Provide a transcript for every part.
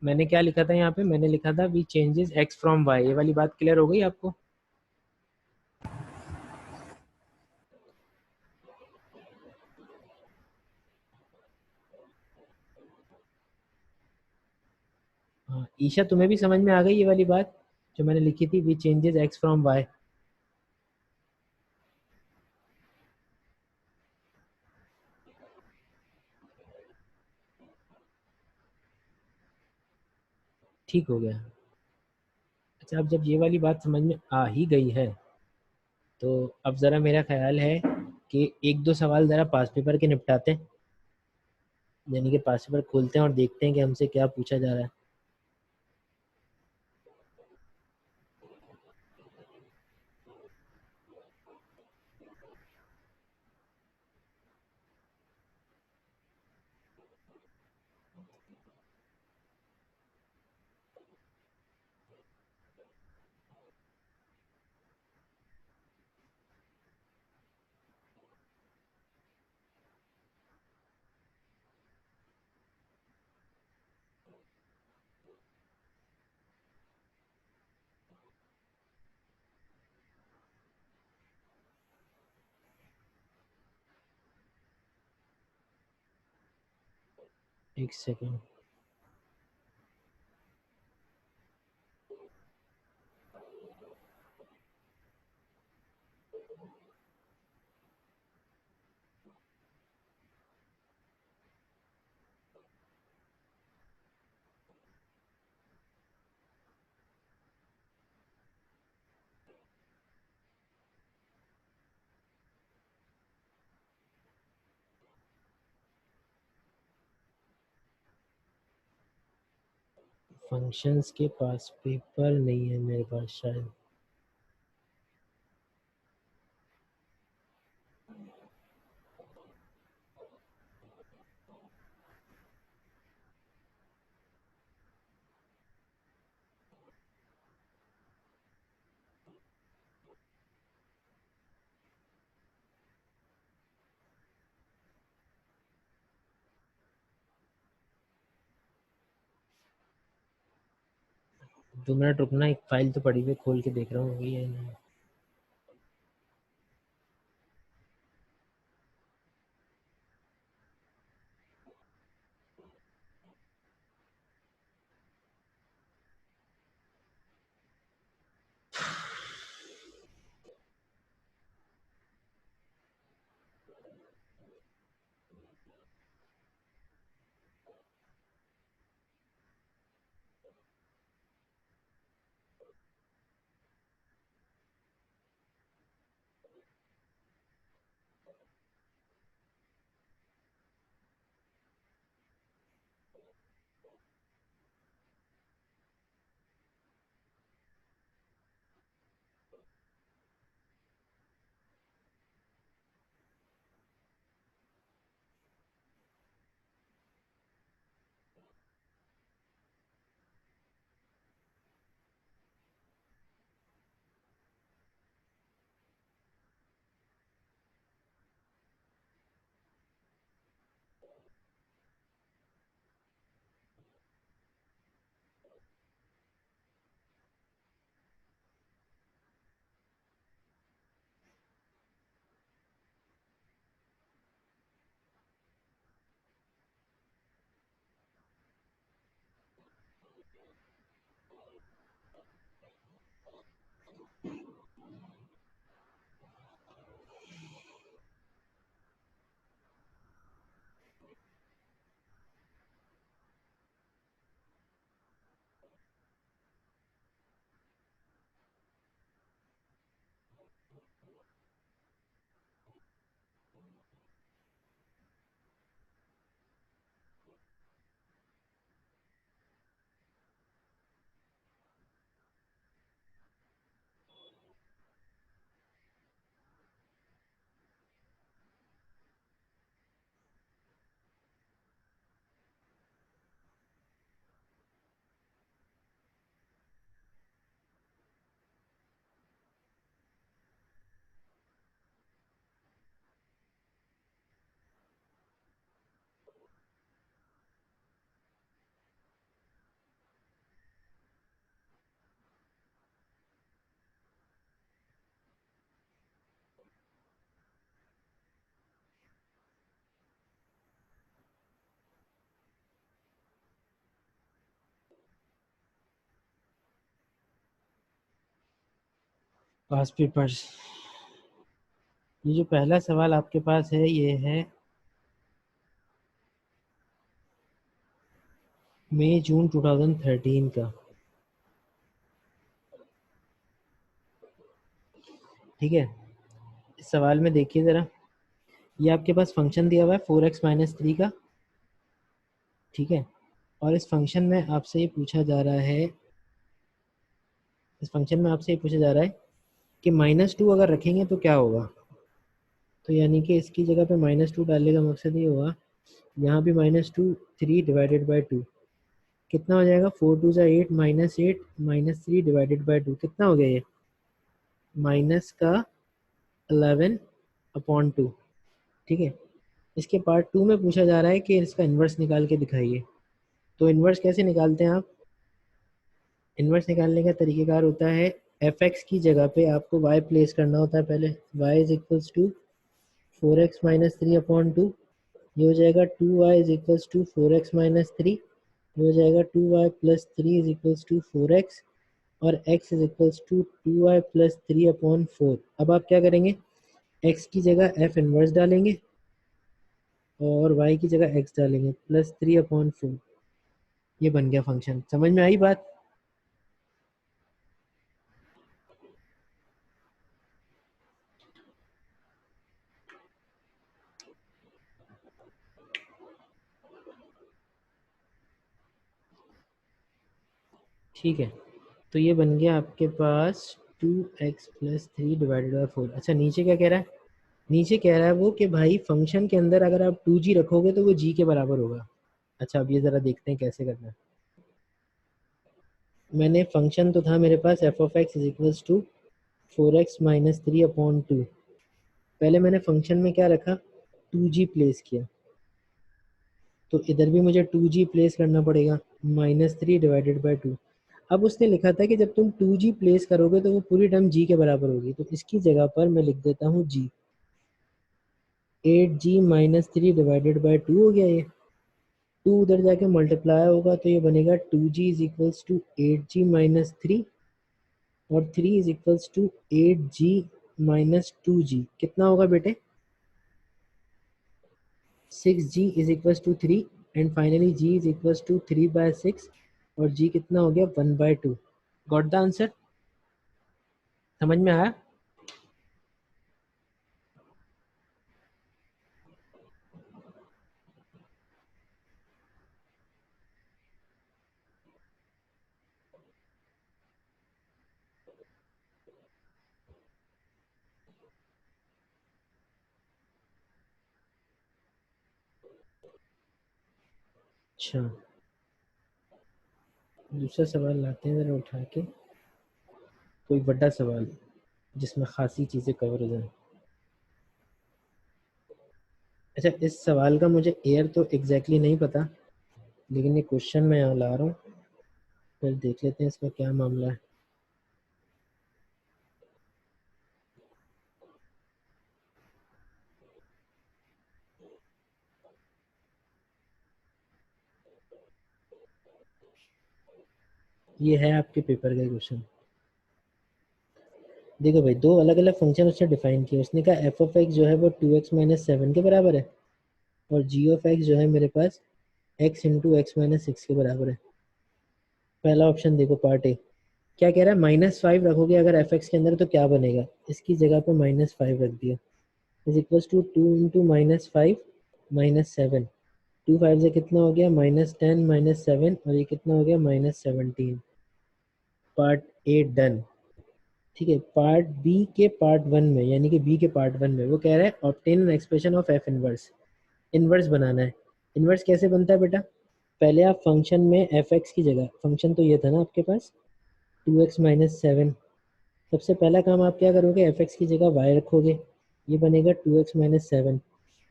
मैंने क्या लिखा था यहाँ पे, मैंने लिखा था we changes x from y. ये वाली बात क्लियर हो गई आपको? हाँ ईशा, तुम्हें भी समझ में आ गई ये वाली बात जो मैंने लिखी थी, we changes x from y? ठीक हो गया। अच्छा, अब जब ये वाली बात समझ में आ ही गई है, तो अब ज़रा मेरा ख्याल है कि एक दो सवाल ज़रा पास पेपर के निपटाते हैं, यानी कि पास पेपर खोलते हैं और देखते हैं कि हमसे क्या पूछा जा रहा है। एक सेकेंड। फंक्शंस के पास पेपर नहीं है मेरे पास शायद। 2 मिनट रुकना, एक फाइल तो पड़ी हुई है, खोल के देख रहा हूँ वही है नहीं। पास पेपर्स। ये जो पहला सवाल आपके पास है ये है मई जून 2013 का। ठीक है, इस सवाल में देखिए ज़रा, ये आपके पास फंक्शन दिया हुआ है 4x-3 का। ठीक है, और इस फंक्शन में आपसे ये पूछा जा रहा है, इस फंक्शन में आपसे ये पूछा जा रहा है कि -2 अगर रखेंगे तो क्या होगा। तो यानी कि इसकी जगह पे -2 डालने का मकसद ये होगा, यहाँ भी -2, 3 डिवाइडेड बाई 2 कितना हो जाएगा, 4 2 ज़ा 8, -8 -3 डिवाइडेड बाई 2 कितना हो गया ये, माइनस का 11/2। ठीक है, इसके पार्ट 2 में पूछा जा रहा है कि इसका इन्वर्स निकाल के दिखाइए। तो इन्वर्स कैसे निकालते हैं आप, इन्वर्स निकालने का तरीक़ेकार होता है, fx की जगह पे आपको y प्लेस करना होता है पहले, y is equals to 4x-3/2, ये हो जाएगा 2y is equals to 4x-3, ये हो जाएगा 2y plus 3 is equals to 4x, और x is equals to 2y plus 3/4। अब आप क्या करेंगे, x की जगह f इन्वर्स डालेंगे और y की जगह x डालेंगे, प्लस 3/4। ये बन गया फंक्शन। समझ में आई बात। ठीक है, तो ये बन गया आपके पास 2x प्लस 3 डिवाइडेड बाई 4। अच्छा, नीचे क्या कह रहा है, नीचे कह रहा है वो कि भाई फंक्शन के अंदर अगर आप 2g रखोगे तो वो g के बराबर होगा। अच्छा, अब ये ज़रा देखते हैं कैसे करना है। मैंने फंक्शन तो था मेरे पास f of x is equals to 4x-3/2। पहले मैंने फंक्शन में क्या रखा, 2g प्लेस किया, तो इधर भी मुझे 2g प्लेस करना पड़ेगा, -3 डिवाइडेड बाई 2। अब उसने लिखा था कि जब तुम 2g प्लेस करोगे तो वो पूरी टर्म g के बराबर होगी, तो इसकी जगह पर मैं लिख देता हूँ g। 8g-3 डिवाइडेड बाई 2 हो गया ये, 2 उधर जाके मल्टीप्लाई होगा तो ये बनेगा 2g is equals to 8g-3, और 3 इज इक्वल्स टू 8g-2g कितना होगा बेटे, 6g is equals to 3, and finally g is equals to 3/6, और g कितना हो गया, 1/2। गॉट द आंसर, समझ में आया। अच्छा, दूसरा सवाल लाते हैं ज़रा उठा के, कोई बड़ा सवाल जिसमें खासी चीज़ें कवर हो जाए। अच्छा, इस सवाल का मुझे एयर तो एग्जैक्टली नहीं पता, लेकिन ये क्वेश्चन मैं यहाँ ला रहा हूँ, फिर देख लेते हैं इसका क्या मामला है। ये है आपके पेपर का क्वेश्चन। देखो भाई, दो अलग अलग फंक्शन उसने डिफाइन किए। उसने कहा एफ ऑफ एक्स जो है वो 2x-7 के बराबर है, और जी ऑफ एक्स जो है मेरे पास x × x-6 के बराबर है। पहला ऑप्शन देखो, पार्ट ए क्या कह रहा है, -5 रखोगे अगर एफ एक्स के अंदर तो क्या बनेगा, इसकी जगह पे -5 रख दिया, इज इक्वल्स टू 2 × -5 -7, 2 5 से कितना हो गया, -10 -7, और ये कितना हो गया, -17। Part A done. ठीक है, पार्ट बी के पार्ट 1 में, यानी कि बी के पार्ट 1 में वो कह रहा है obtain an expression of F inverse. Inverse बनाना है। इनवर्स कैसे बनता है बेटा, पहले आप फंक्शन में एफ एक्स की जगह, फंक्शन तो ये था ना आपके पास 2x-7, सबसे पहला काम आप क्या करोगे, एफ एक्स की जगह y रखोगे, ये बनेगा 2x-7।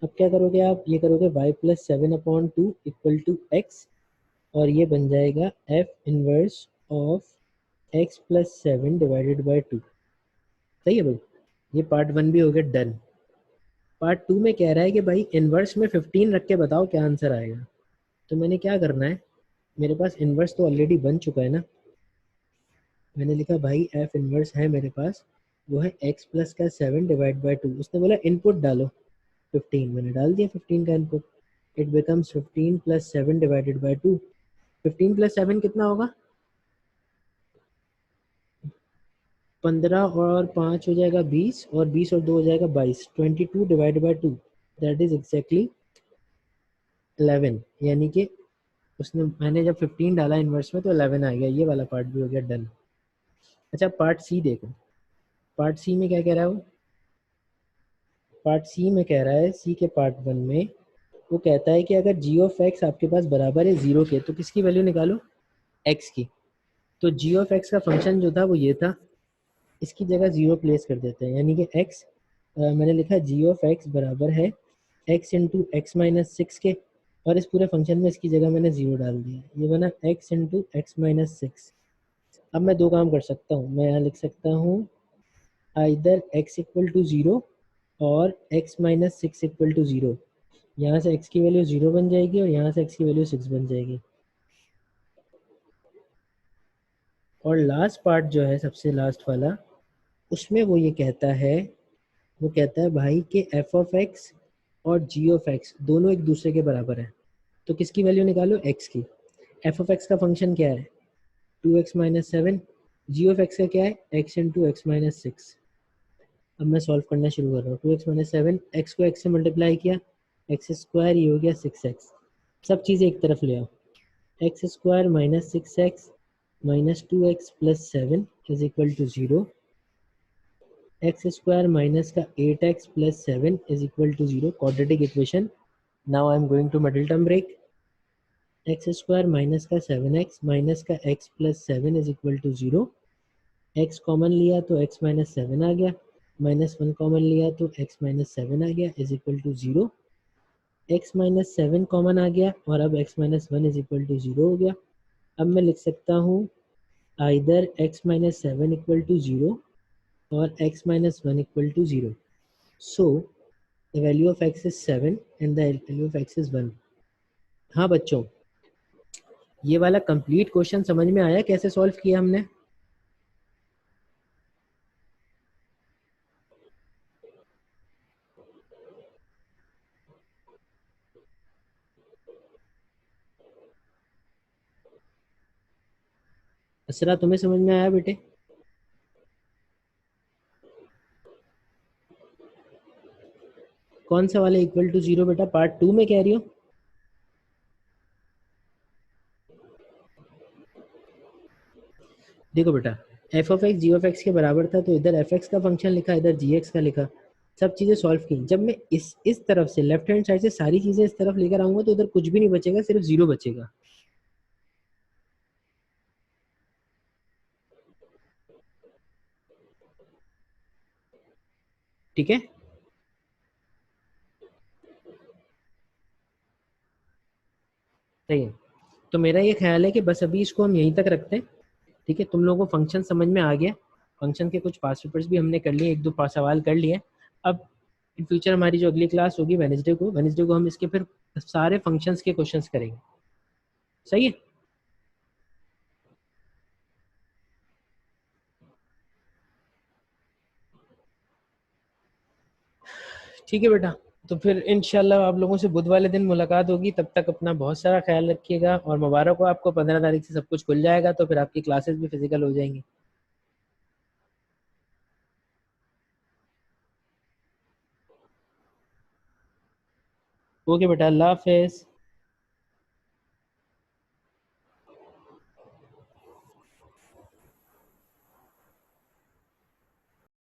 अब क्या करोगे आप, ये करोगे y plus 7/2 equal to x, और ये बन जाएगा f inverse of x plus 7 divided by 2। सही है भाई, ये पार्ट 1 भी हो गया डन। पार्ट 2 में कह रहा है कि भाई इनवर्स में 15 रख के बताओ क्या आंसर आएगा। तो मैंने क्या करना है, मेरे पास इनवर्स तो ऑलरेडी बन चुका है ना, मैंने लिखा भाई एफ इनवर्स है मेरे पास वो है x प्लस का 7 डिवाइड बाई 2। उसने बोला इनपुट डालो 15, मैंने डाल दिया 15 का input. It becomes 15 plus 7 divided by 2। 15 plus 7 कितना होगा? 15 और 5 हो जाएगा 20, और 20 और 2 हो जाएगा 22। 22 divide by 2 that is exactly 11। यानी कि उसने, मैंने जब 15 डाला इन्वर्स में तो 11 आ गया। ये वाला पार्ट भी हो गया डन। अच्छा पार्ट सी देखो। पार्ट सी में क्या कह रहा है वो? पार्ट सी में कह रहा है, सी के पार्ट 1 में वो कहता है कि अगर जी ऑफ एक्स आपके पास बराबर है 0 के, तो किसकी वैल्यू निकालो? एक्स की। तो जी ऑफ एक्स का फंक्शन जो था वो ये था। इसकी जगह 0 प्लेस कर देते हैं, यानी कि एक्स, मैंने लिखा जी ऑफ एक्स बराबर है एक्स इंटू एक्स माइनस 6 के, और इस पूरे फंक्शन में इसकी जगह मैंने 0 डाल दिया। ये बना एक्स इंटू एक्स माइनस 6। अब मैं दो काम कर सकता हूँ, मैं यहाँ लिख सकता हूँ आइदर x इक्वल टू 0 और x माइनस 6 इक्वल टू 0। यहाँ से x की वैल्यू 0 बन जाएगी और यहाँ से x की वैल्यू 6 बन जाएगी। और लास्ट पार्ट जो है, सबसे लास्ट वाला, उसमें वो ये कहता है, वो कहता है भाई कि f ऑफ x और g ऑफ x दोनों एक दूसरे के बराबर है। तो किसकी वैल्यू निकालो? x की। f ऑफ x का फंक्शन क्या है? 2x minus 7। Ji of x का क्या है? x into x minus 6। अब मैं सॉल्व करना शुरू कर रहा हूँ। 2x-7, एक्स को x से मल्टीप्लाई किया, एक्स स्क्वायर, ये हो गया 6x। सब चीज़ें एक तरफ ले आओ। X square minus 6x minus 2x plus 7 is equal to 0। X square minus का 8x plus 7 is equal to 0। Quadratic equation. Now I am going to middle term break. X square minus का 7x minus का x plus 7 is equal to 0। x common लिया तो x minus 7 आ गया, minus 1 common लिया तो x minus 7 आ गया is equal to 0। x minus 7 common आ गया और अब x minus 1 is equal to 0 हो गया। अब मैं लिख सकता हूँ either x minus 7 equal to 0 और x minus 1 equal to 0। So the value of x is 7 and the value of x is 1। हाँ बच्चों, ये वाला कंप्लीट क्वेश्चन समझ में आया कैसे सॉल्व किया हमने? असरा, तुम्हें समझ में आया बेटे? कौन सा वाला इक्वल टू 0 बेटा? पार्ट 2 में कह रही हो? देखो बेटा, f of x g of x के बराबर था, तो इधर एफ एक्स का फंक्शन लिखा, इधर जी एक्स का लिखा, सब चीज़ें सॉल्व की। जब मैं इस तरफ से, लेफ्ट हैंड साइड से सारी चीज़ें इस तरफ लेकर आऊँगा तो उधर कुछ भी नहीं बचेगा, सिर्फ 0 बचेगा। ठीक है? सही है। तो मेरा ये ख्याल है कि बस अभी इसको हम यहीं तक रखते हैं। ठीक है, तुम लोगों को फंक्शन समझ में आ गया। फंक्शन के कुछ पास पेपर्स भी हमने कर लिए, एक दो पास सवाल कर लिए। अब इन फ्यूचर हमारी जो अगली क्लास होगी वेनेसडे को हम इसके फिर सारे फंक्शंस के क्वेश्चंस करेंगे। सही है? ठीक है बेटा। तो फिर इंशाल्लाह आप लोगों से बुध वाले दिन मुलाकात होगी। तब तक अपना बहुत सारा ख्याल रखिएगा, और मुबारक हो आपको, 15 तारीख से सब कुछ खुल जाएगा, तो फिर आपकी क्लासेस भी फिजिकल हो जाएंगी। ओके बेटा, अल्लाह हाफिज़।